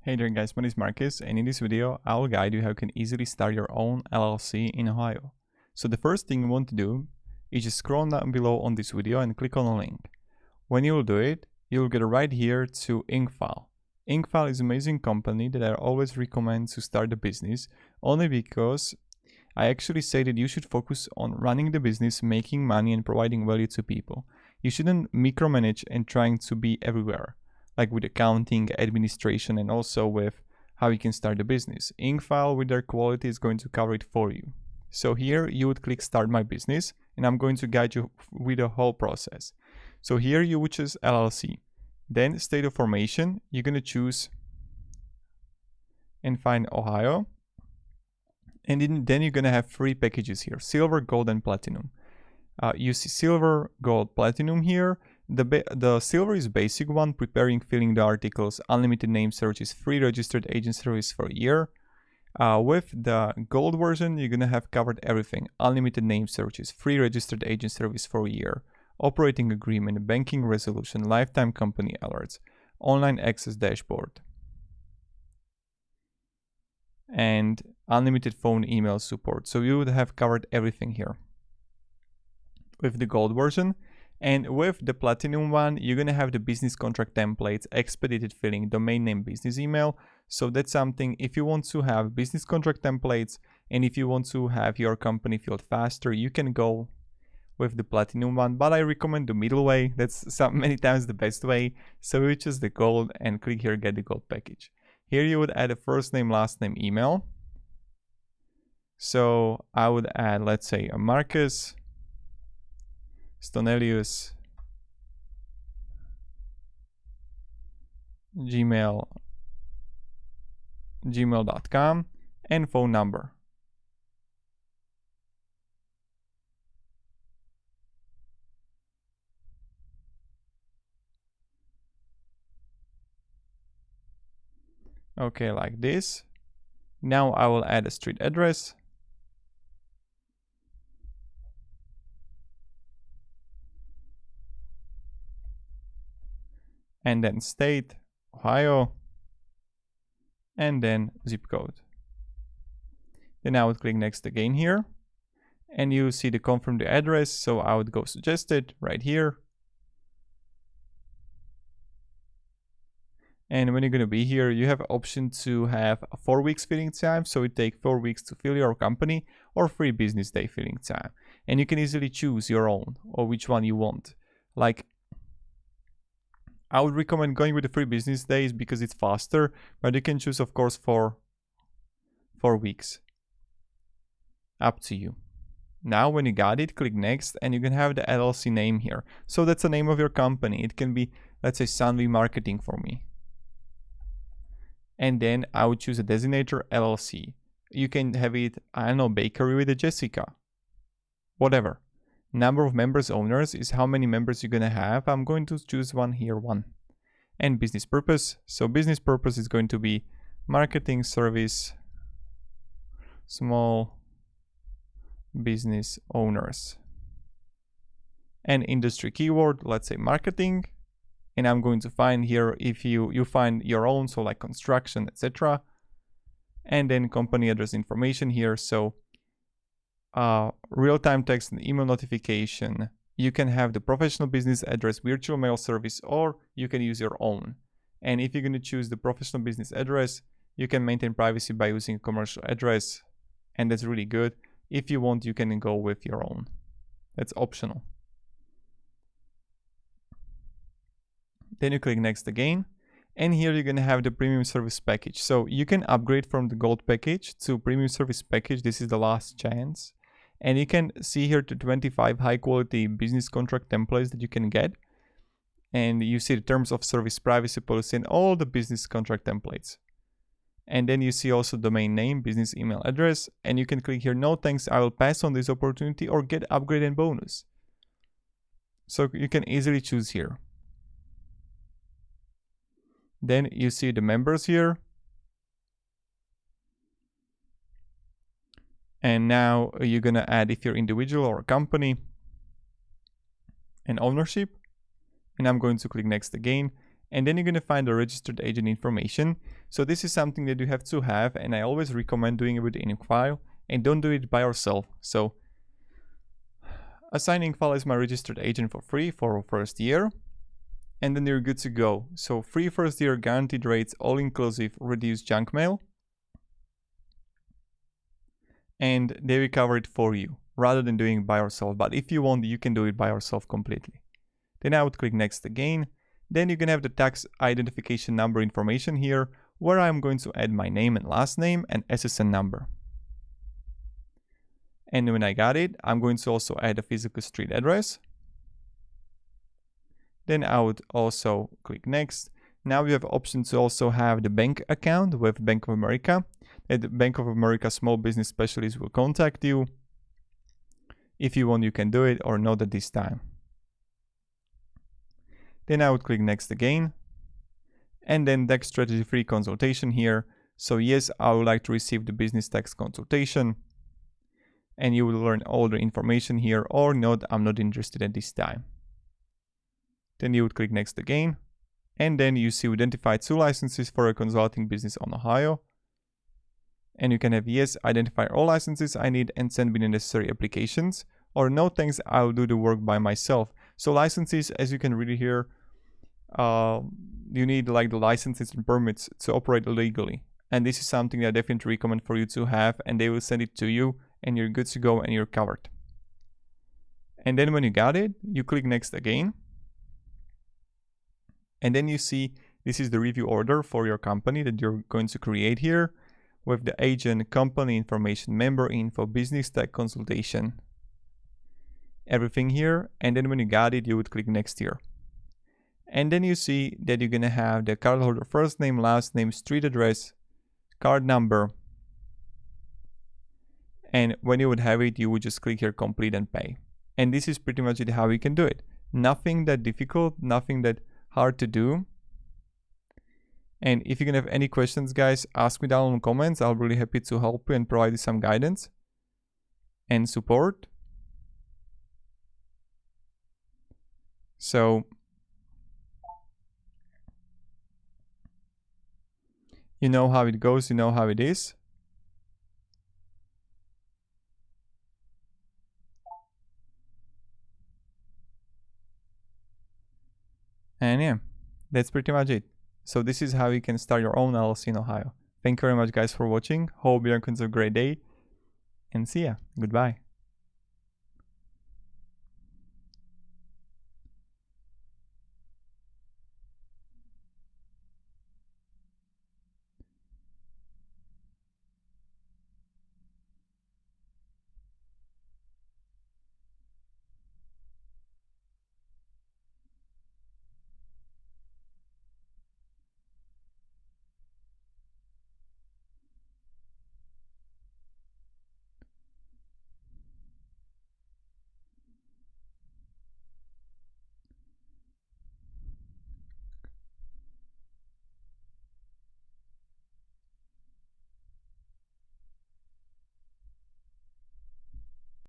Hey there guys, my name is Marcus, and in this video I'll guide you how you can easily start your own LLC in Ohio. So the first thing you want to do is just scroll down below on this video and click on the link. When you will do it, you'll get right here to Incfile. Incfile is an amazing company that I always recommend to start a business, only because I actually say that you should focus on running the business, making money and providing value to people. You shouldn't micromanage and trying to be everywhere, like with accounting, administration, and also with how you can start a business. Incfile with their quality is going to cover it for you. So here you would click start my business, and I'm going to guide you with the whole process. So here you would choose LLC. Then state of formation, you're going to choose and find Ohio. And then you're going to have three packages here: silver, gold, and platinum. You see silver, gold, platinum here. The silver is basic one, preparing, filling the articles, unlimited name searches, free registered agent service for a year. With the gold version, you're gonna have covered everything: unlimited name searches, free registered agent service for a year, operating agreement, banking resolution, lifetime company alerts, online access dashboard, and unlimited phone email support. So you would have covered everything here with the gold version. And with the platinum one, you're gonna have the business contract templates, expedited filling, domain name, business email. So that's something, if you want to have business contract templates and if you want to have your company filled faster, you can go with the platinum one, but I recommend the middle way. That's many times the best way. So you choose the gold and click here, get the gold package. Here you would add a first name, last name, email. So I would add, let's say, a Marcus Stonelius gmail.com and phone number. Okay, like this. Now I will add a street address. And then state, Ohio, and then zip code. Then I would click next again here, and you see the confirm the address. So I would go suggested right here. And when you're going to be here, you have an option to have a 4 weeks filling time. So it takes 4 weeks to fill your company, or 3 business day filling time. And you can easily choose your own or which one you want. Like, I would recommend going with the 3 business days because it's faster, but you can choose, of course, for 4 weeks. Up to you. Now, when you got it, click next, and you can have the LLC name here. So that's the name of your company. It can be, let's say, Sunvi Marketing for me. And then I would choose a designator LLC. You can have it, I don't know, bakery with a Jessica. Whatever. Number of members, owners is how many members you're gonna have. I'm going to choose one here, 1. And business purpose. So business purpose is going to be marketing service, small business owners. And industry keyword, let's say marketing. And I'm going to find here, if you find your own, so like construction, etc. And then company address information here. So real-time text and email notification. You can have the professional business address, virtual mail service, or you can use your own. And if you're going to choose the professional business address, you can maintain privacy by using a commercial address, and that's really good. If you want, you can go with your own. That's optional. Then you click next again, and here you're going to have the premium service package. So you can upgrade from the gold package to premium service package. This is the last chance. And you can see here the 25 high quality business contract templates that you can get. And you see the terms of service, privacy policy, and all the business contract templates. And then you see also domain name, business email address, and you can click here, no thanks, I will pass on this opportunity, or get upgrade and bonus. So you can easily choose here. Then you see the members here. And now you're gonna add, if you're individual or a company, and ownership. And I'm going to click next again. And then you're going to find the registered agent information. So this is something that you have to have, and I always recommend doing it with Incfile, and don't do it by yourself. So assign Incfile as my registered agent for free for first year, and then you're good to go. So free first year, guaranteed rates, all inclusive, reduced junk mail, and they will cover it for you rather than doing it by yourself. But if you want, you can do it by yourself completely. Then I would click next again. Then you can have the tax identification number information here, where I'm going to add my name and last name and SSN number. And when I got it, I'm going to also add a physical street address. Then I would also click next. Now you have option to also have the bank account with Bank of America. The Bank of America Small Business Specialist will contact you. If you want, you can do it or not at this time. Then I would click next again. And then tax strategy free consultation here. So yes, I would like to receive the business tax consultation. And you will learn all the information here, or not, I'm not interested at this time. Then you would click next again. And then you see identify 2 licenses for a consulting business on Ohio. And you can have yes, identify all licenses I need and send me the necessary applications. Or no thanks, I'll do the work by myself. So licenses, as you can read here, you need like the licenses and permits to operate legally. And this is something that I definitely recommend for you to have, and they will send it to you and you're good to go and you're covered. And then when you got it, you click next again. And then you see this is the review order for your company that you're going to create here with the agent, company information, member info, business tax consultation, everything here. And then when you got it, you would click next here. And then you see that you're gonna have the cardholder first name, last name, street address, card number. And when you would have it, you would just click here, complete and pay. And this is pretty much it, how you can do it. Nothing that difficult, nothing that hard to do. And if you can have any questions, guys, ask me down in the comments. I'll be really happy to help you and provide you some guidance and support. So you know how it goes, you know how it is. And yeah, that's pretty much it. So this is how you can start your own LLC in Ohio. Thank you very much, guys, for watching. Hope you're going to have a great day. And see ya. Goodbye.